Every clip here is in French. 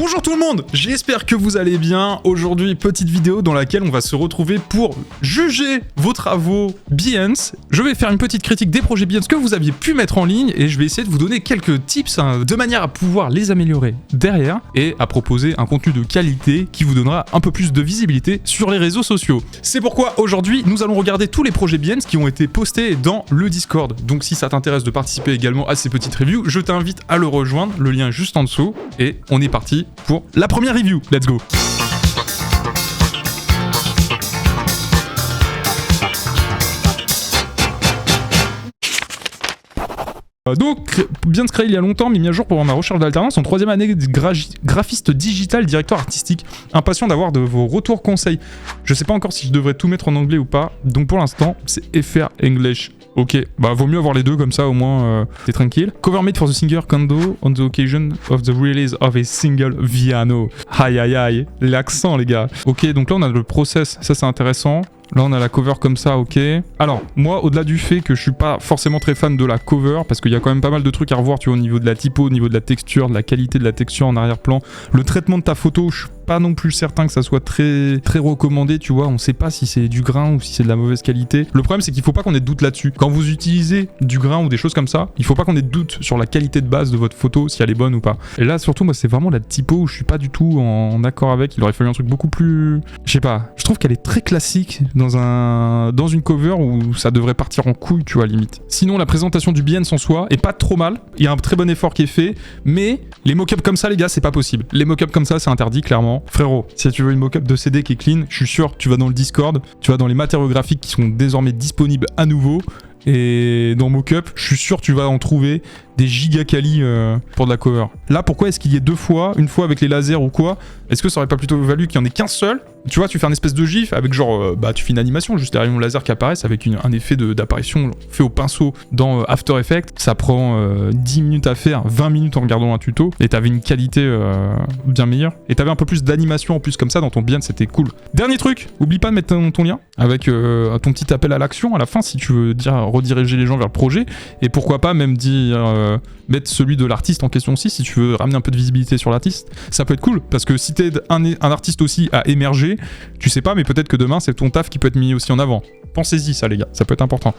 Bonjour tout le monde, j'espère que vous allez bien. Aujourd'hui, petite vidéo dans laquelle on va se retrouver pour juger vos travaux Behance. Je vais faire une petite critique des projets Behance que vous aviez pu mettre en ligne et je vais essayer de vous donner quelques tips de manière à pouvoir les améliorer derrière et à proposer un contenu de qualité qui vous donnera un peu plus de visibilité sur les réseaux sociaux. C'est pourquoi aujourd'hui, nous allons regarder tous les projets Behance qui ont été postés dans le Discord. Donc si ça t'intéresse de participer également à ces petites reviews, je t'invite à le rejoindre, le lien est juste en dessous et on est parti pour la première review. Let's go. Donc, Behance créé il y a longtemps, mais mis à jour pour ma recherche d'alternance en 3e année de graphiste digital, directeur artistique. Impatient d'avoir de vos retours conseils. Je sais pas encore si je devrais tout mettre en anglais ou pas, donc pour l'instant, c'est FR English. Ok, bah vaut mieux avoir les deux comme ça au moins t'es tranquille. Cover made for the singer Kondo on the occasion of the release of a single Viano. Aïe aïe aïe, l'accent les gars. Ok, donc là on a le process, ça c'est intéressant. Là on a la cover comme ça, ok. Alors moi au-delà du fait que je suis pas forcément très fan de la cover, parce qu'il y a quand même pas mal de trucs à revoir, tu vois, au niveau de la typo, au niveau de la texture, de la qualité de la texture en arrière-plan, le traitement de ta photo, je suis pas non plus certain que ça soit très recommandé, tu vois, on sait pas si c'est du grain ou si c'est de la mauvaise qualité. Le problème c'est qu'il faut pas qu'on ait de doute là-dessus. Quand vous utilisez du grain ou des choses comme ça, il faut pas qu'on ait de doute sur la qualité de base de votre photo, si elle est bonne ou pas. Et là surtout moi c'est vraiment la typo où je suis pas du tout en accord avec, il aurait fallu un truc beaucoup plus... Je sais pas, je trouve qu'elle est très classique dans une cover où ça devrait partir en couille, tu vois, limite. Sinon, la présentation du Behance en soi est pas trop mal. Il y a un très bon effort qui est fait, mais les mock-ups comme ça, les gars, c'est pas possible. Les mock-ups comme ça, c'est interdit, clairement. Frérot, si tu veux une mock-up de CD qui est clean, je suis sûr, tu vas dans le Discord, tu vas dans les matériaux graphiques qui sont désormais disponibles à nouveau. Et dans Mockup, je suis sûr que tu vas en trouver des giga quali pour de la cover. Là, pourquoi est-ce qu'il y ait deux fois, une fois avec les lasers ou quoi? Est-ce que ça aurait pas plutôt valu qu'il y en ait qu'un seul? Tu vois, tu fais un espèce de gif avec genre, tu fais une animation, juste derrière un laser qui apparaissent avec un effet d'apparition fait au pinceau dans After Effects. Ça prend 10 minutes à faire, 20 minutes en regardant un tuto, et t'avais une qualité bien meilleure. Et t'avais un peu plus d'animation en plus comme ça dans ton Behance, c'était cool. Dernier truc, oublie pas de mettre ton lien avec ton petit appel à l'action à la fin si tu veux rediriger les gens vers le projet, et pourquoi pas même mettre celui de l'artiste en question aussi si tu veux ramener un peu de visibilité sur l'artiste. Ça peut être cool parce que si t'es un artiste aussi à émerger, tu sais pas, mais peut-être que demain c'est ton taf qui peut être mis aussi en avant. Pensez-y ça les gars, ça peut être important.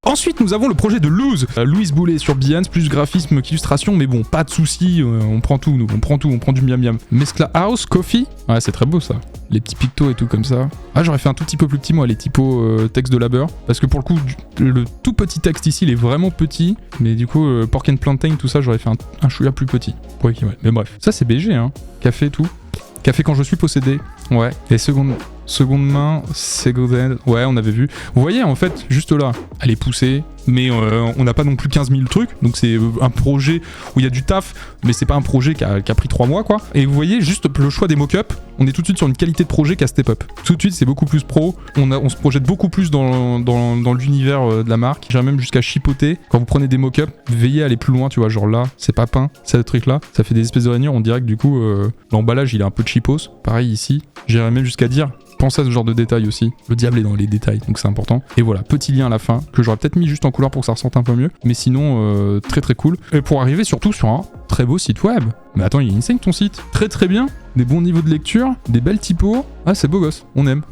Ensuite, nous avons le projet de Luz. Louise Boulet sur Behance, plus graphisme qu'illustration, mais bon, pas de soucis, on prend tout, nous, on prend du miam miam. Mescla House, Coffee, ouais, c'est très beau ça. Les petits pictos et tout comme ça. Ah, j'aurais fait un tout petit peu plus petit, moi, les typos texte de labeur. Parce que pour le coup, le tout petit texte ici, il est vraiment petit. Mais du coup, Pork and Plantain, tout ça, j'aurais fait un chouïa plus petit. Ouais, mais bref. Ça, c'est BG, hein. Café et tout. Café quand je suis possédé. Ouais. Et seconde main, Second. Ouais, on avait vu. Vous voyez, en fait, juste là, elle est poussée. Mais on n'a pas non plus 15 000 trucs. Donc c'est un projet où il y a du taf. Mais c'est pas un projet qui a pris 3 mois, quoi. Et vous voyez, juste le choix des mock-ups. On est tout de suite sur une qualité de projet qui a step up. Tout de suite, c'est beaucoup plus pro. On se projette beaucoup plus dans l'univers de la marque. J'irais même jusqu'à chipoter. Quand vous prenez des mock-ups, veillez à aller plus loin, tu vois. Genre là, c'est pas peint. C'est truc là. Ça fait des espèces de rainures. On dirait que du coup, l'emballage, il est un peu cheapos. Pareil ici. J'irais même jusqu'à dire... Pensez à ce genre de détails aussi. Le diable est dans les détails, donc c'est important. Et voilà, petit lien à la fin, que j'aurais peut-être mis juste en couleur pour que ça ressorte un peu mieux. Mais sinon, très très cool. Et pour arriver surtout sur un très beau site web. Mais attends, il est insane ton site. Très très bien. Des bons niveaux de lecture, des belles typos. Ah, c'est beau gosse. On aime.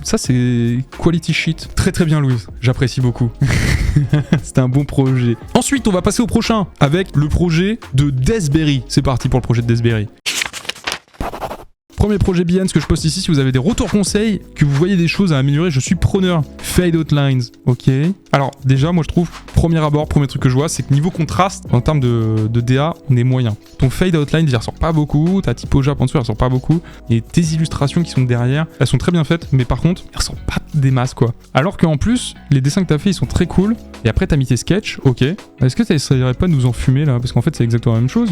Ça, c'est quality shit. Très très bien, Louise. J'apprécie beaucoup. C'était un bon projet. Ensuite, on va passer au prochain avec le projet de Desberry. C'est parti pour le projet de Desberry. Premier projet Behance que je poste ici, si vous avez des retours conseils, que vous voyez des choses à améliorer, je suis preneur. Fade outlines, ok. Alors déjà, moi je trouve, premier abord, premier truc que je vois, c'est que niveau contraste, en termes de DA, on est moyen. Ton fade outline, il ressort pas beaucoup, ta typo Jap en dessous, elle ressort pas beaucoup, et tes illustrations qui sont derrière, elles sont très bien faites, mais par contre, elles ressortent pas des masses, quoi. Alors qu'en plus, les dessins que t'as fait, ils sont très cool, et après t'as mis tes sketchs, ok. Est-ce que ça essayerait pas de nous enfumer là? Parce qu'en fait, c'est exactement la même chose.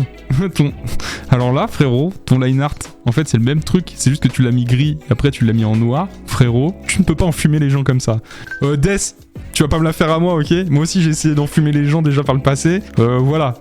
Alors là, frérot, ton line art, en fait, c'est le même truc, c'est juste que tu l'as mis gris, et après tu l'as mis en noir. Frérot, tu ne peux pas enfumer les gens comme ça. Death, tu vas pas me la faire à moi, ok? Moi aussi, j'ai essayé d'enfumer les gens déjà par le passé. Voilà.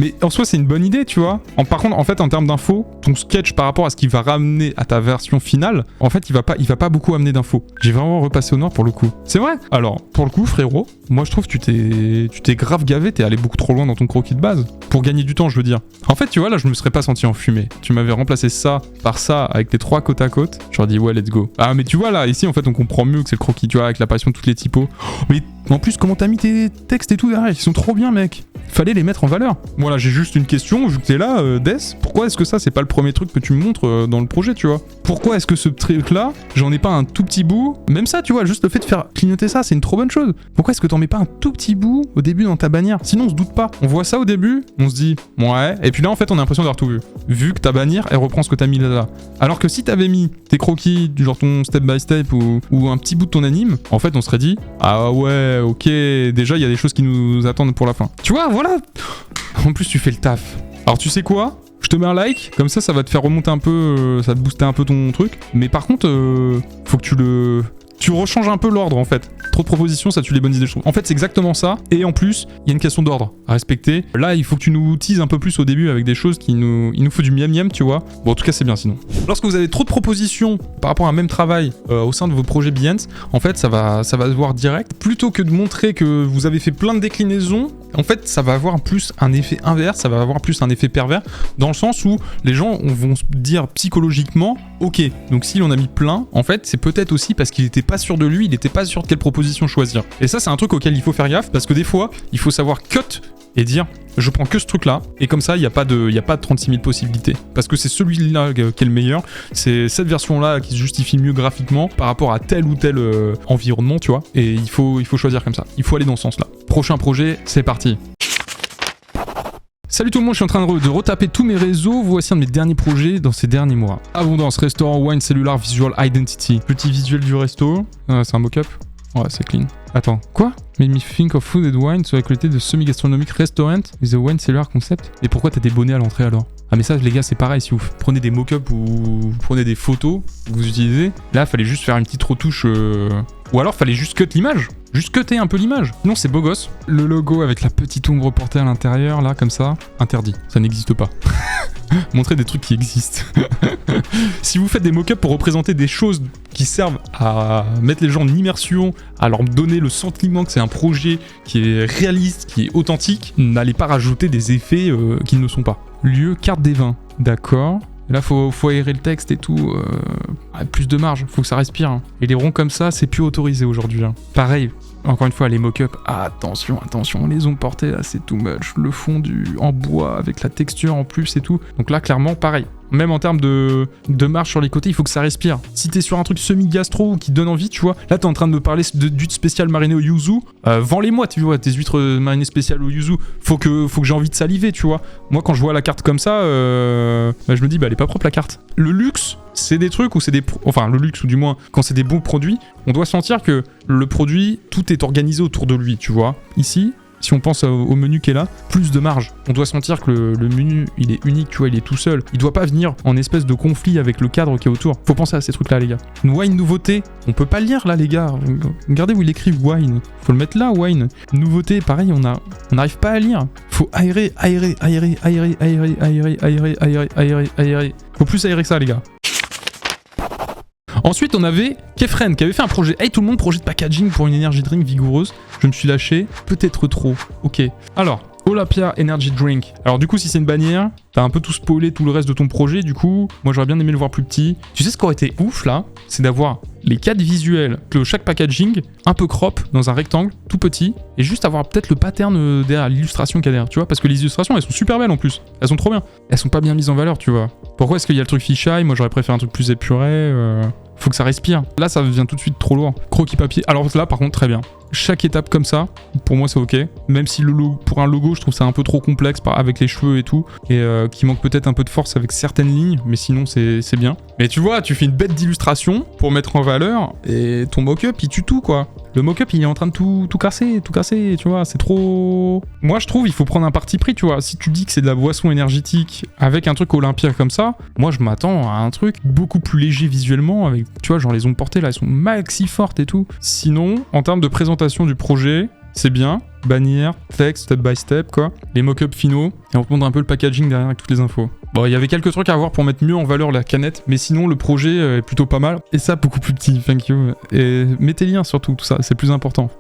Mais en soi, c'est une bonne idée, tu vois. Par contre, en fait, en termes d'infos, ton sketch par rapport à ce qu'il va ramener à ta version finale, en fait, il va pas beaucoup amener d'infos. J'ai vraiment repassé au nord pour le coup. C'est vrai. Alors, pour le coup, frérot, moi je trouve que tu t'es grave gavé, t'es allé beaucoup trop loin dans ton croquis de base. Pour gagner du temps, je veux dire. En fait, tu vois, là, je me serais pas senti enfumé. Tu m'avais remplacé ça par ça avec les 3 côte à côte. J'aurais dit, ouais, let's go. Ah, mais tu vois, là, ici, en fait, on comprend mieux que c'est le croquis, tu vois, avec l'apparition de toutes les typos. Mais en plus, comment t'as mis tes textes et tout derrière? Ils sont trop bien, mec. Fallait les mettre en valeur. Voilà, j'ai juste une question, vu que t'es là, Death, pourquoi est-ce que ça, c'est pas le premier truc que tu me montres dans le projet, tu vois? Pourquoi est-ce que ce truc-là, j'en ai pas un tout petit bout? Même ça, tu vois, juste le fait de faire clignoter ça, c'est une trop bonne chose. Pourquoi est-ce que t'en mets pas un tout petit bout au début dans ta bannière? Sinon, on se doute pas. On voit ça au début, on se dit, ouais, et puis là, en fait, on a l'impression d'avoir tout vu. Vu que ta bannière, elle reprend ce que t'as mis là. Alors que si t'avais mis tes croquis, genre ton step by step ou un petit bout de ton anime, en fait, on serait dit, ah ouais, ok, déjà, il y a des choses qui nous attendent pour la fin. Tu vois, voilà. En plus, tu fais le taf. Alors, tu sais quoi? Je te mets un like, comme ça va te faire remonter un peu, ça va te booster un peu ton truc. Mais par contre, faut que tu rechanges un peu l'ordre en fait. Trop de propositions, ça tue les bonnes idées, je trouve. En fait, c'est exactement ça. Et en plus, il y a une question d'ordre à respecter. Là, il faut que tu nous teases un peu plus au début avec des choses il nous faut du miam miam, tu vois. Bon, en tout cas, c'est bien sinon. Lorsque vous avez trop de propositions par rapport à un même travail au sein de vos projets Behance, en fait, ça va se voir direct. Plutôt que de montrer que vous avez fait plein de déclinaisons, en fait, ça va avoir plus un effet inverse, ça va avoir plus un effet pervers, dans le sens où les gens vont se dire psychologiquement, ok, donc s'il en a mis plein, en fait, c'est peut-être aussi parce qu'il était pas sûr de lui, il était pas sûr de quelle proposition choisir. Et ça, c'est un truc auquel il faut faire gaffe, parce que des fois, il faut savoir cut et dire, je prends que ce truc-là, et comme ça, il n'y a pas de 36 000 possibilités. Parce que c'est celui-là qui est le meilleur, c'est cette version-là qui se justifie mieux graphiquement par rapport à tel ou tel environnement, tu vois, et il faut choisir comme ça, il faut aller dans ce sens-là. Prochain projet, c'est parti. Salut tout le monde, je suis en train de retaper tous mes réseaux. Voici un de mes derniers projets dans ces derniers mois. Abondance, restaurant, wine, cellular, visual, identity. Petit visuel du resto. C'est un mock-up. Ouais, c'est clean. Attends, quoi? Made me think of food and wine sur la qualité de semi-gastronomique restaurant with a wine cellular concept. Et pourquoi t'as des bonnets à l'entrée alors? Ah mais ça les gars c'est pareil, si vous prenez des mock-ups ou vous prenez des photos que vous utilisez, là fallait juste faire une petite retouche ou alors fallait juste cut l'image. Juste cutter un peu l'image. Sinon c'est beau gosse. Le logo avec la petite ombre portée à l'intérieur, là comme ça, interdit. Ça n'existe pas. Montrer des trucs qui existent. Si vous faites des mock-ups pour représenter des choses qui servent à mettre les gens en immersion, à leur donner le sentiment que c'est un projet qui est réaliste, qui est authentique, n'allez pas rajouter des effets qui ne le sont pas. Lieu, carte des vins. D'accord. Et là, faut aérer le texte et tout. Plus de marge, faut que ça respire. Hein. Et les ronds comme ça, c'est plus autorisé aujourd'hui. Hein. Pareil, encore une fois, les mock-ups. Attention, les ongles portés, là, c'est too much. Le fondu en bois avec la texture en plus et tout. Donc là, clairement, pareil. Même en termes de marge sur les côtés, il faut que ça respire. Si t'es sur un truc semi-gastro qui donne envie, tu vois, là t'es en train de me parler d'huîtres spéciales marinées au yuzu, vends-les-moi, tu vois, tes huîtres marinées spéciales au yuzu, faut que j'ai envie de saliver, tu vois. Moi quand je vois la carte comme ça, je me dis, bah elle est pas propre la carte. Le luxe, c'est des trucs où c'est des... Enfin, le luxe, ou du moins, quand c'est des bons produits, on doit sentir que le produit, tout est organisé autour de lui, tu vois. Ici... Si on pense au menu qui est là, plus de marge. On doit sentir que le menu, il est unique, tu vois, il est tout seul. Il doit pas venir en espèce de conflit avec le cadre qui est autour. Faut penser à ces trucs-là, les gars. Une wine nouveauté, on peut pas le lire là, les gars. Regardez où il écrit wine. Faut le mettre là, wine. Nouveauté, pareil, on n'arrive pas à lire. Faut aérer. Faut plus aérer que ça, les gars. Ensuite, on avait Kefren qui avait fait un projet. Hey tout le monde, projet de packaging pour une energy drink vigoureuse. Je me suis lâché, peut-être trop. Ok. Alors, Olapia Energy Drink. Alors du coup, si c'est une bannière, t'as un peu tout spoilé tout le reste de ton projet. Du coup, moi j'aurais bien aimé le voir plus petit. Tu sais ce qui aurait été ouf là? C'est d'avoir les 4 visuels de chaque packaging, un peu crop dans un rectangle, tout petit, et juste avoir peut-être le pattern derrière, l'illustration qu'il y a derrière, tu vois, parce que les illustrations elles sont super belles en plus. Elles sont trop bien. Elles sont pas bien mises en valeur, tu vois. Pourquoi est-ce qu'il y a le truc fisheye? Moi j'aurais préféré un truc plus épuré. Faut que ça respire. Là, ça devient tout de suite trop lourd. Croquis papier. Alors là, par contre, très bien. Chaque étape comme ça, pour moi, c'est ok. Même si pour un logo, je trouve ça un peu trop complexe avec les cheveux et tout. Et qui manque peut-être un peu de force avec certaines lignes. Mais sinon, c'est bien. Mais tu vois, tu fais une bête d'illustration pour mettre en valeur. Et ton mock-up, il tue tout, quoi. Le mock-up, il est en train de tout casser, tu vois. C'est trop... Moi, je trouve, il faut prendre un parti pris, tu vois. Si tu dis que c'est de la boisson énergétique avec un truc Olympia comme ça, moi, je m'attends à un truc beaucoup plus léger visuellement avec... Tu vois, genre les ongles portés, là, elles sont maxi fortes et tout. Sinon, en termes de présentation du projet, c'est bien, bannière, texte, step by step, quoi. Les mock-ups finaux, et on te montre un peu le packaging derrière avec toutes les infos. Bon, il y avait quelques trucs à voir pour mettre mieux en valeur la canette, mais sinon le projet est plutôt pas mal. Et ça, beaucoup plus petit, thank you. Et mettez liens surtout, tout ça, c'est plus important.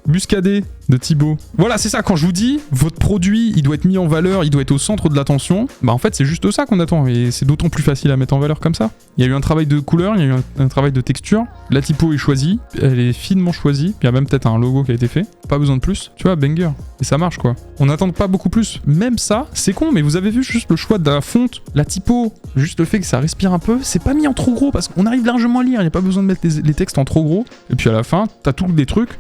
Muscadet de Thibaut. Voilà, c'est ça, quand je vous dis, votre produit, il doit être mis en valeur, il doit être au centre de l'attention, bah en fait, c'est juste ça qu'on attend, et c'est d'autant plus facile à mettre en valeur comme ça. Il y a eu un travail de couleur, il y a eu un travail de texture, la typo est choisie, elle est finement choisie, il y a même peut-être un logo qui a été fait, pas besoin de plus, tu vois, banger. Et ça marche, quoi. On n'attend pas beaucoup plus. Même ça, c'est con, mais vous avez vu juste le choix de la fonte, la typo, juste le fait que ça respire un peu, c'est pas mis en trop gros, parce qu'on arrive largement à lire, il n'y a pas besoin de mettre les textes en trop gros, et puis à la fin, t'as tous les trucs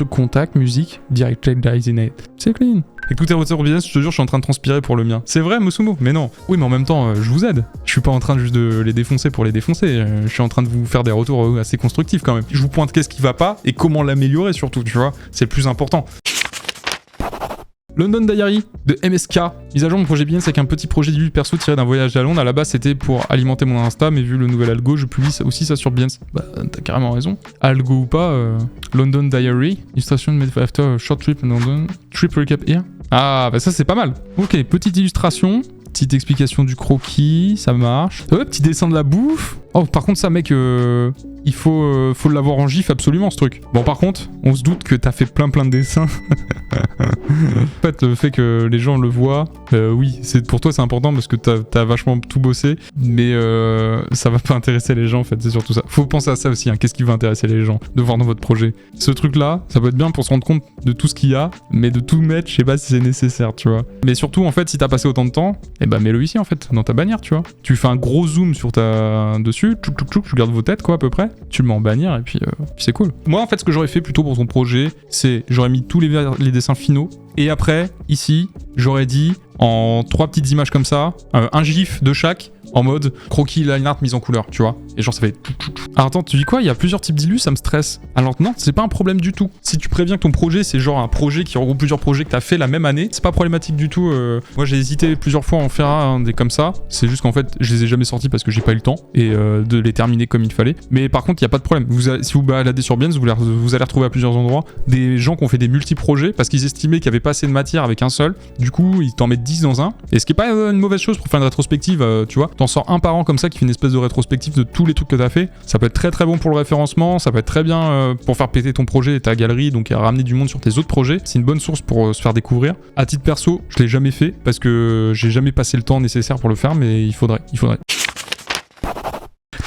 contact, musique, direct designate. C'est clean. Écoutez votre business, je te jure, je suis en train de transpirer pour le mien. C'est vrai, Mosumo? Mais non. Oui, mais en même temps, je vous aide. Je suis pas en train juste de les défoncer pour les défoncer. Je suis en train de vous faire des retours assez constructifs quand même. Je vous pointe qu'est-ce qui va pas et comment l'améliorer surtout, tu vois. C'est le plus important. London Diary de MSK. Mise à jour mon projet Behance avec un petit projet d'huile perso tiré d'un voyage à Londres. À la base, c'était pour alimenter mon Insta, mais vu le nouvel algo, je publie aussi ça sur Behance. Bah, t'as carrément raison. Algo ou pas, London Diary. Illustration made after a short trip in London. Trip recap here. Ah, bah ça, c'est pas mal. Ok, petite illustration. Petite explication du croquis, ça marche. Petit dessin de la bouffe. Oh, par contre, ça, mec, il faut l'avoir en gif absolument, ce truc. Bon, par contre, on se doute que t'as fait plein de dessins. En fait, le fait que les gens le voient, oui, pour toi, c'est important parce que t'as vachement tout bossé, mais ça va pas intéresser les gens, en fait, c'est surtout ça. Faut penser à ça aussi, hein. Qu'est-ce qui va intéresser les gens de voir dans votre projet? Ce truc-là, ça peut être bien pour se rendre compte de tout ce qu'il y a, mais de tout mettre, je sais pas si c'est nécessaire, tu vois. Mais surtout, en fait, si t'as passé autant de temps, eh ben, mets-le ici, en fait, dans ta bannière, tu vois. Tu fais un gros zoom sur dessus, tu gardes vos têtes, quoi, à peu près. Tu le mets en bannière, et puis c'est cool. Moi, en fait, ce que j'aurais fait plutôt pour ton projet, c'est j'aurais mis tous les dessins finaux, et après, ici, j'aurais dit, en 3 petites images comme ça, un gif de chaque, en mode croquis, line art, mise en couleur, tu vois. Et genre ça fait... Alors attends, tu dis quoi? Il y a plusieurs types d'illus, ça me stresse. Alors non, c'est pas un problème du tout. Si tu préviens que ton projet, c'est genre un projet qui regroupe plusieurs projets que t'as fait la même année, c'est pas problématique du tout. Moi j'ai hésité plusieurs fois à en faire un des comme ça. C'est juste qu'en fait, je les ai jamais sortis parce que j'ai pas eu le temps et de les terminer comme il fallait. Mais par contre, il y a pas de problème. Si vous baladez sur Behance, vous allez retrouver à plusieurs endroits des gens qui ont fait des multi-projets parce qu'ils estimaient qu'il y avait pas assez de matière avec un seul. Du coup, ils t'en mettent 10 dans un. Et ce qui est pas une mauvaise chose pour faire une rétrospective, tu vois. T'en sors un par an comme ça qui fait une espèce de rétrospective de tous les trucs que t'as fait. Ça peut être très très bon pour le référencement, ça peut être très bien pour faire péter ton projet et ta galerie, donc à ramener du monde sur tes autres projets. C'est une bonne source pour se faire découvrir. À titre perso, je l'ai jamais fait parce que j'ai jamais passé le temps nécessaire pour le faire, mais il faudrait.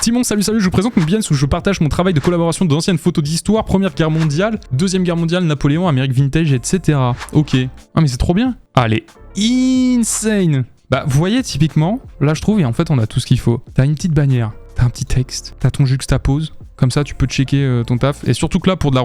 Timon, salut, je vous présente mon Behance où je partage mon travail de collaboration d'anciennes photos d'histoire, Première Guerre mondiale, Deuxième Guerre mondiale, Napoléon, Amérique vintage, etc. Ok. Ah mais c'est trop bien. Allez, insane. Bah vous voyez typiquement, là je trouve, et en fait on a tout ce qu'il faut. T'as une petite bannière, t'as un petit texte, t'as ton juxtapose, comme ça tu peux checker ton taf. Et surtout que là pour de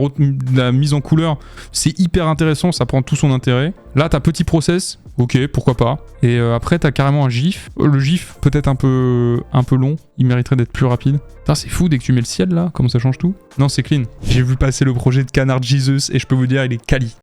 la mise en couleur, c'est hyper intéressant, ça prend tout son intérêt. Là t'as petit process, ok, pourquoi pas. Et après t'as carrément un gif. Le gif peut-être un peu long, il mériterait d'être plus rapide. Putain c'est fou dès que tu mets le ciel là, comment ça change tout. Non c'est clean. J'ai vu passer le projet de Canard Jesus et je peux vous dire il est quali.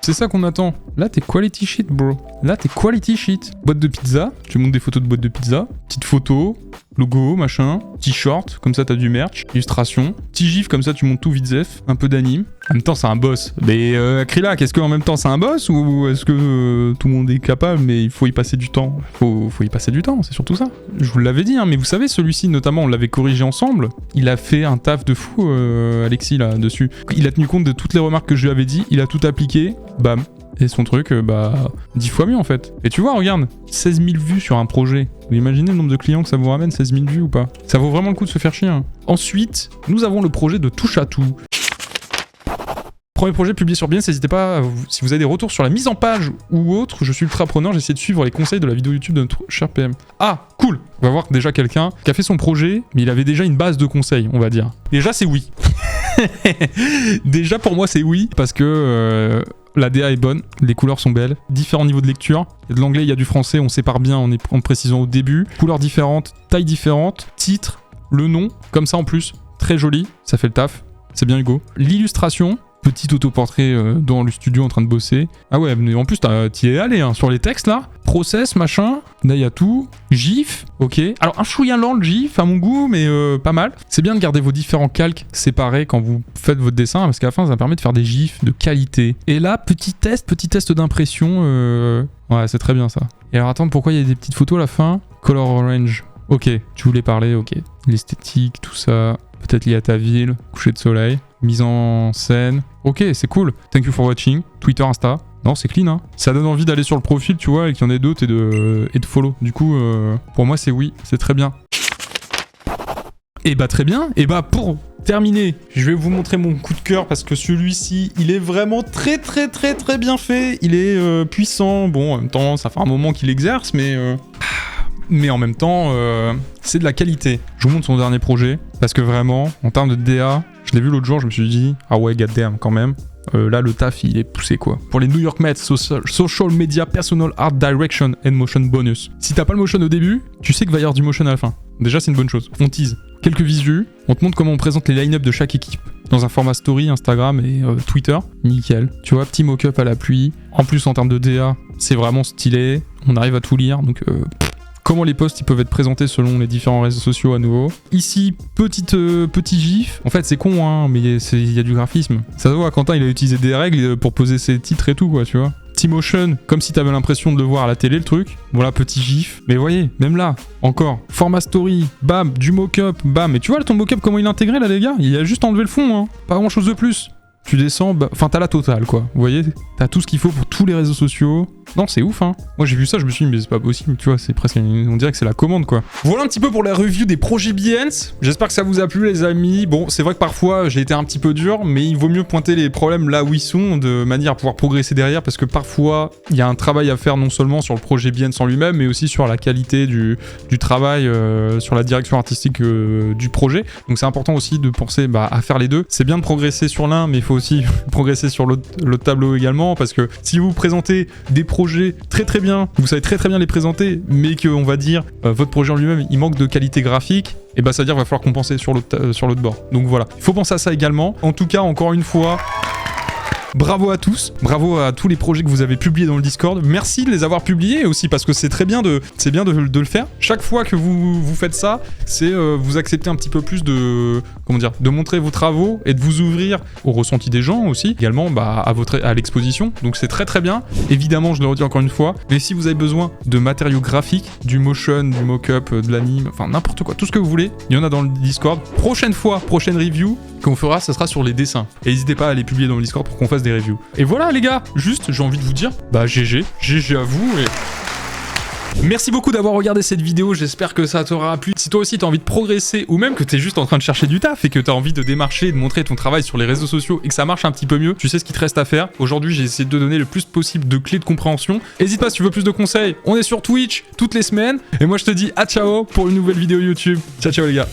C'est ça qu'on attend. Là, t'es quality shit, bro. Là, t'es quality shit. Boîte de pizza. Tu montes des photos de boîte de pizza. Petite photo. Logo, machin. T-shirt. Comme ça, t'as du merch. Illustration. Petit gif, comme ça, tu montes tout vite zef. Un peu d'anime. En même temps, c'est un boss. Mais Akrilac, est-ce qu'en même temps, c'est un boss ou est-ce que tout le monde est capable, mais il faut y passer du temps? Faut y passer du temps, c'est surtout ça. Je vous l'avais dit, hein, mais vous savez, celui-ci, notamment, on l'avait corrigé ensemble. Il a fait un taf de fou, Alexis, là, dessus. Il a tenu compte de toutes les remarques que je lui avais dit. Il a tout appliqué. Bam. Et son truc, 10 fois mieux en fait. Et tu vois, regarde, 16 000 vues sur un projet. Vous imaginez le nombre de clients que ça vous ramène, 16 000 vues ou pas? Ça vaut vraiment le coup de se faire chier. Hein. Ensuite, nous avons le projet de Touche à tout. Premier projet publié sur Behance, n'hésitez pas, si vous avez des retours sur la mise en page ou autre, je suis ultra preneur, j'essaie de suivre les conseils de la vidéo YouTube de notre cher PM. Ah, cool. On va voir déjà quelqu'un qui a fait son projet, mais il avait déjà une base de conseils, on va dire. Déjà, c'est oui. Déjà, pour moi, c'est oui, parce que... la DA est bonne, les couleurs sont belles, différents niveaux de lecture. Il y a de l'anglais, il y a du français, on sépare bien en précisant au début. Couleurs différentes, tailles différentes, titre, le nom, comme ça en plus, très joli, ça fait le taf, c'est bien Hugo. L'illustration, petit autoportrait dans le studio en train de bosser. Ah ouais, mais en plus t'y es allé hein, sur les textes là. process, machin. Là, il y a tout. GIF, ok. Alors, un chouïa lent le GIF, à mon goût, mais pas mal. C'est bien de garder vos différents calques séparés quand vous faites votre dessin, parce qu'à la fin, ça permet de faire des GIFs de qualité. Et là, petit test d'impression. Ouais, c'est très bien ça. Et alors, attends, pourquoi il y a des petites photos à la fin? Color orange. Ok, tu voulais parler, ok. L'esthétique, tout ça. Peut-être lié à ta ville, coucher de soleil, mise en scène. Ok, c'est cool. Thank you for watching. Twitter, Insta. Non, c'est clean, hein. Ça donne envie d'aller sur le profil, tu vois, et qu'il y en ait d'autres et de follow. Du coup, pour moi, c'est oui. C'est très bien. Et bah, très bien. Et bah, pour terminer, je vais vous montrer mon coup de cœur parce que celui-ci, il est vraiment très bien fait. Il est puissant. Bon, en même temps, ça fait un moment qu'il exerce, mais en même temps, c'est de la qualité. Je vous montre son dernier projet, parce que vraiment, en termes de DA, je l'ai vu l'autre jour, je me suis dit, ah ouais, goddamn, quand même. Là, le taf, il est poussé, quoi. Pour les New York Mets, Social Media Personal Art Direction and Motion Bonus. Si t'as pas le motion au début, tu sais qu'il va y avoir du motion à la fin. Déjà, c'est une bonne chose. On tease. Quelques visus, on te montre comment on présente les line-up de chaque équipe. Dans un format story, Instagram et Twitter. Nickel. Tu vois, petit mock-up à la pluie. En plus, en termes de DA, c'est vraiment stylé. On arrive à tout lire, donc... Comment les posts ils peuvent être présentés selon les différents réseaux sociaux à nouveau. Ici, petit gif. En fait, c'est con, hein, mais il y a du graphisme. Ça se voit, Quentin, il a utilisé des règles pour poser ses titres et tout, quoi, tu vois. T-Motion, comme si t'avais l'impression de le voir à la télé, le truc. Voilà, petit gif. Mais voyez, même là, encore. Format story, bam, du mock-up, bam. Et tu vois, ton mock-up, comment il est intégré, là, les gars? Il a juste enlevé le fond, hein. Pas grand-chose de plus. Tu descends, enfin t'as la totale quoi, vous voyez, t'as tout ce qu'il faut pour tous les réseaux sociaux. Non, c'est ouf, hein. Moi j'ai vu ça, je me suis dit mais c'est pas possible, tu vois, c'est presque, on dirait que c'est la commande quoi. Voilà un petit peu pour la review des projets Behance. J'espère que ça vous a plu les amis. Bon, c'est vrai que parfois j'ai été un petit peu dur, mais il vaut mieux pointer les problèmes là où ils sont, de manière à pouvoir progresser derrière, parce que parfois il y a un travail à faire non seulement sur le projet Behance en lui-même, mais aussi sur la qualité du travail, sur la direction artistique du projet. Donc c'est important aussi de penser à faire les deux. C'est bien de progresser sur l'un, mais il faut aussi progresser sur l'autre tableau également, parce que si vous présentez des projets très bien, vous savez très bien les présenter, mais que on va dire votre projet en lui-même il manque de qualité graphique, et bah ça veut dire qu'il va falloir compenser sur l'autre bord. Donc voilà, il faut penser à ça également. En tout cas, encore une fois, bravo à tous, bravo à tous les projets que vous avez publiés dans le Discord. Merci de les avoir publiés aussi, parce que c'est très bien de le faire. Chaque fois que vous faites ça, c'est vous acceptez un petit peu plus de montrer vos travaux et de vous ouvrir au ressenti des gens aussi, également à l'exposition. Donc c'est très bien. Évidemment, je le redis encore une fois, mais si vous avez besoin de matériaux graphiques, du motion, du mock-up, de l'anime, enfin n'importe quoi, tout ce que vous voulez, il y en a dans le Discord. Prochaine review qu'on fera, ça sera sur les dessins. Et n'hésitez pas à les publier dans le Discord pour qu'on fasse des reviews. Et voilà les gars, juste j'ai envie de vous dire, GG à vous et... Merci beaucoup d'avoir regardé cette vidéo, j'espère que ça t'aura plu. Si toi aussi t'as envie de progresser, ou même que t'es juste en train de chercher du taf et que t'as envie de démarcher, de montrer ton travail sur les réseaux sociaux et que ça marche un petit peu mieux, tu sais ce qu'il te reste à faire. Aujourd'hui j'ai essayé de donner le plus possible de clés de compréhension. N'hésite pas si tu veux plus de conseils, on est sur Twitch toutes les semaines. Et moi je te dis à ciao pour une nouvelle vidéo YouTube. Ciao les gars.